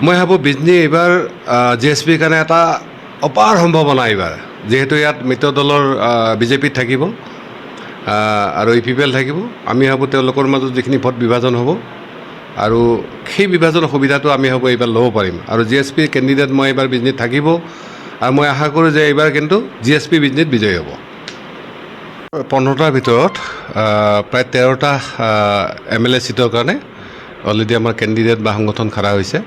মই ভাবোঁ বিজনী এইবাৰ GSPৰ কাৰণে এটা অপাৰ সম্ভাৱনা এইবাৰ, যিহেতু ইয়াত মিত্ৰ দলৰ বিজেপিত থাকিব আৰু UPPL থাকিব। আমি ভাবোঁ তেওঁলোকৰ মাজত যিখিনি ভোট বিভাজন হ'ব আৰু সেই বিভাজনৰ সুবিধাটো আমি ভাবোঁ এইবাৰ ল'ব পাৰিম। আৰু GSP কেণ্ডিডেট মই এইবাৰ বিজনীত থাকিব আৰু মই আশা কৰোঁ যে এইবাৰ কিন্তু GSP বিজনীত বিজয়ী হ'ব। 15টাৰ ভিতৰত প্ৰায় 13টা MLA চিটৰ কাৰণে অলৰেডি আমাৰ কেণ্ডিডেট বা সংগঠন খাৰা হৈছে।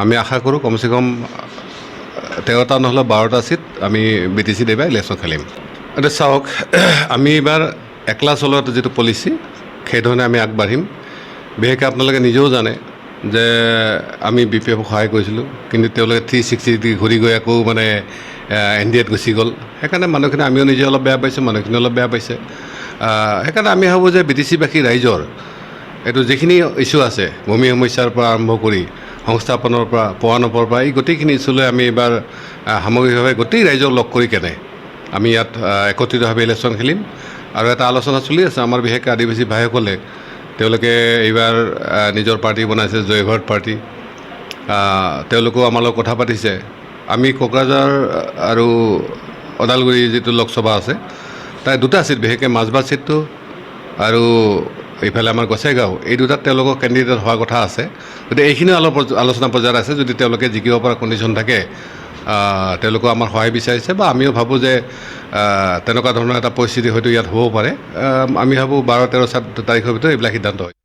আমি আশা কৰোঁ কমচে কম 13টা নহ'লে 12টা চিট আমি BTCত এইবাৰ ইলেকশ্যন খেলিম। এতিয়া চাওক, আমি এইবাৰ একলা চলোৱাটো যিটো পলিচি সেইধৰণে আমি আগবাঢ়িম। বিশেষকৈ আপোনালোকে নিজেও জানে যে আমি BPFক সহায় কৰিছিলোঁ, কিন্তু তেওঁলোকে 360 ডিগ্ৰী ঘূৰি গৈ আকৌ মানে NDAত গুচি গ'ল। সেইকাৰণে মানুহখিনি আমিও নিজে অলপ বেয়া পাইছোঁ, মানুহখিনি অলপ বেয়া পাইছে। সেইকাৰণে আমি ভাবোঁ যে BTCবাসী ৰাইজৰ এইটো যিখিনি ইছ্যু আছে, ভূমি সমস্যাৰ পৰা আৰম্ভ কৰি সংস্থাপনৰ পৰা পোৱা নোপোৱাৰ পৰা এই গোটেইখিনি ইছ্যুলৈ আমি এইবাৰ সামগ্ৰিকভাৱে গোটেই ৰাইজক লগ কৰি কেনে আমি ইয়াত একত্ৰিতভাৱে ইলেকশ্যন খেলিম। আৰু এটা আলোচনা চলি আছে আমাৰ বিশেষকৈ আদিবাসী ভাইসকলে, তেওঁলোকে এইবাৰ নিজৰ পাৰ্টি বনাইছে, জয় ভাৰত পাৰ্টি। তেওঁলোকেও আমাৰ লগত কথা পাতিছে। আমি কোকৰাঝাৰ আৰু ওদালগুৰি যিটো লোকসভা আছে তাই 2টা চিট, বিশেষকৈ মাজবাট চিটটো আৰু এইফালে আমাৰ গোসাইগাঁও, এই 2টাত তেওঁলোকৰ কেণ্ডিডেট হোৱাৰ কথা আছে। গতিকে এইখিনিও আলোচনা পৰ্যায়ত আছে। যদি তেওঁলোকে জিকিব পৰা কণ্ডিশ্যন থাকে, তেওঁলোকেও আমাৰ সহায় বিচাৰিছে বা আমিও ভাবোঁ যে তেনেকুৱা ধৰণৰ এটা পৰিস্থিতি হয়তো ইয়াত হ'ব পাৰে। আমি ভাবোঁ 12-13 তাৰিখৰ ভিতৰত এইবিলাক সিদ্ধান্ত হয়।